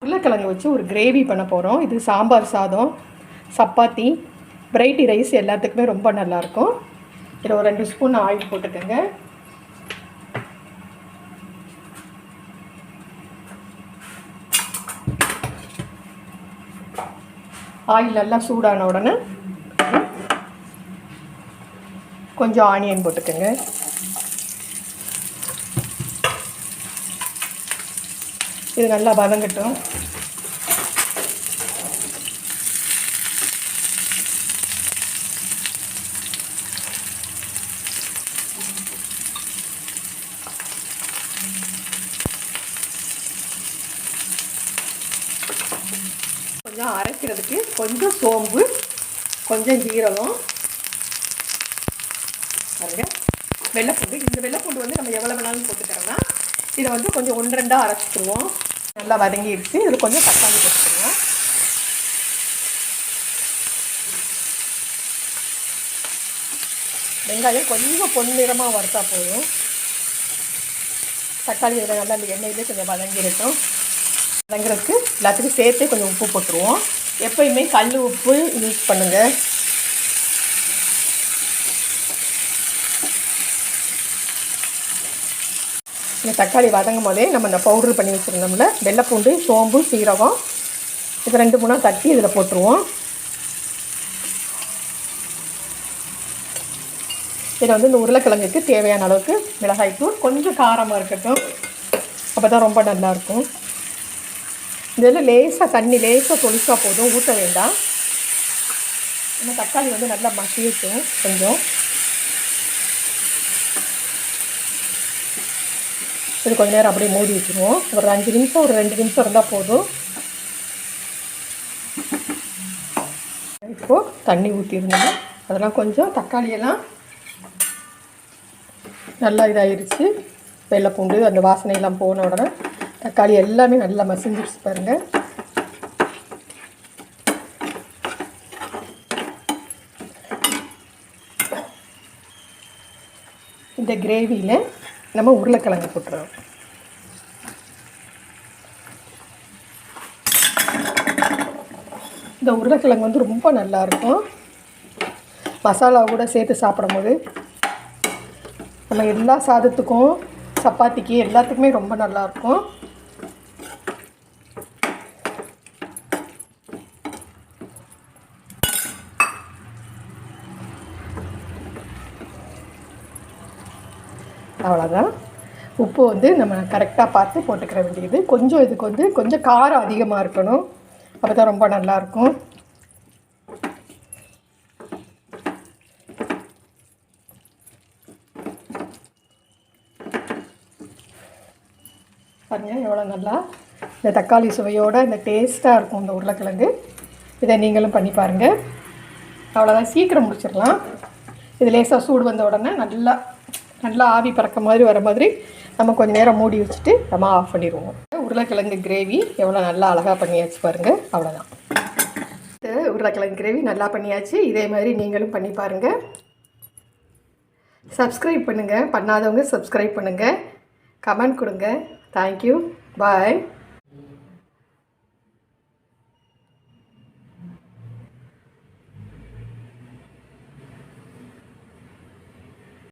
உருளைக்கிழங்கு வச்சு ஒரு கிரேவி பண்ண போகிறோம். இது சாம்பார் சாதம், சப்பாத்தி, வெரைட்டி ரைஸ் எல்லாத்துக்குமே ரொம்ப நல்லாயிருக்கும். இதில் ஒரு 2 ஸ்பூன் ஆயில் போட்டுக்கோங்க. ஆயில் நல்லா சூடான உடனே கொஞ்சம் ஆனியன் போட்டுக்கோங்க. இது நல்லா வதங்கட்டும். கொஞ்சம் அரைக்கிறதுக்கு கொஞ்சம் சோம்பு, கொஞ்சம் ஜீரகம், பாருங்க வெள்ளைப்பூண்டு. இந்த வெள்ளைப்பூண்டு வந்து நம்ம எவ்வளோ வேணாலும் போட்டுக்கிறோம்னா இதை வந்து கொஞ்சம் 1-2 அரைச்சிக்குவோம். நல்லா வதங்கிடுச்சு. இதில் கொஞ்சம் தக்காளி போட்டுக்குவோம். வெங்காயம் கொஞ்சம் பொன்னிறமாக வறுத்தா போதும். தக்காளி இதில் நல்லா அந்த எண்ணெயிலே கொஞ்சம் வதங்கிடட்டும். வதங்குறதுக்கு எல்லாத்துக்கும் சேர்த்து கொஞ்சம் உப்பு போட்டுருவோம். எப்போயுமே கல் உப்பு யூஸ் பண்ணுங்கள். இந்த தக்காளி வதங்கும் போதே நம்ம இந்த பவுட்ரு பண்ணி வச்சுருந்தோம்ல வெள்ளைப்பூண்டு, சோம்பு, சீரகம், இது 2-3 தட்டி இதில் போட்டுருவோம். இதில் வந்து இந்த உருளைக்கிழங்குக்கு தேவையான அளவுக்கு மிளகாய்த்தூள், கொஞ்சம் காரமாக இருக்கட்டும், அப்போ தான் ரொம்ப நல்லாயிருக்கும். இதில் லேசாக தண்ணி லேசாக தொளிச்சா போதும், ஊற்ற வேண்டாம். இந்த தக்காளி வந்து நல்லா மசியட்டும். கொஞ்சம் இது கொஞ்சம் நேரம் அப்படியே மூடி வச்சுருவோம். ஒரு 5 நிமிஷம், ஒரு 2 நிமிஷம் இருந்தால் போதும். இப்போது தண்ணி ஊற்றிருந்தோம். அதெல்லாம் கொஞ்சம் தக்காளியெல்லாம் நல்லா இதாகிடுச்சு. வெள்ளைப்பூண்டு அந்த வாசனையெல்லாம் போன உடனே தக்காளி எல்லாமே நல்லா மசிஞ்சிருச்சு பாருங்கள். இந்த கிரேவியில் நம்ம உருளைக்கிழங்கு போட்டுறோம். இந்த உருளைக்கிழங்கு வந்து ரொம்ப நல்லாயிருக்கும். மசாலா கூட சேர்த்து சாப்பிடும்போது நம்ம எல்லா சாதத்துக்கும், சப்பாத்திக்கு எல்லாத்துக்குமே ரொம்ப நல்லாயிருக்கும். அவ்வளோதான். உப்பு வந்து நம்ம கரெக்டாக பார்த்து போட்டுக்கிற வேண்டியது. கொஞ்சம் இதுக்கு வந்து கொஞ்சம் காரம் அதிகமாக இருக்கணும், அப்போ தான் ரொம்ப நல்லாயிருக்கும். பாருங்கள் எவ்வளோ நல்லா இந்த தக்காளி சுவையோடு இந்த டேஸ்ட்டாக இருக்கும் இந்த உருளைக்கிழங்கு. இதை நீங்களும் பண்ணி பாருங்கள். அவ்வளோதான், சீக்கிரம் முடிச்சிடலாம். இது லேசாக சூடு வந்த உடனே நல்லா ஆவி பறக்க மாதிரி வர மாதிரி நம்ம கொஞ்சம் நேரம் மூடி வச்சுட்டு நம்ம ஆஃப் பண்ணிடுவோம். உருளைக்கிழங்கு கிரேவி எவ்வளோ நல்லா அழகாக பண்ணியாச்சு பாருங்கள். அவ்வளோதான், உருளைக்கிழங்கு கிரேவி நல்லா பண்ணியாச்சு. இதே மாதிரி நீங்களும் பண்ணி பாருங்கள். சப்ஸ்கிரைப் பண்ணுங்கள், பண்ணாதவங்க சப்ஸ்கிரைப் பண்ணுங்கள், கமெண்ட் கொடுங்க. தேங்க்யூ, பாய்.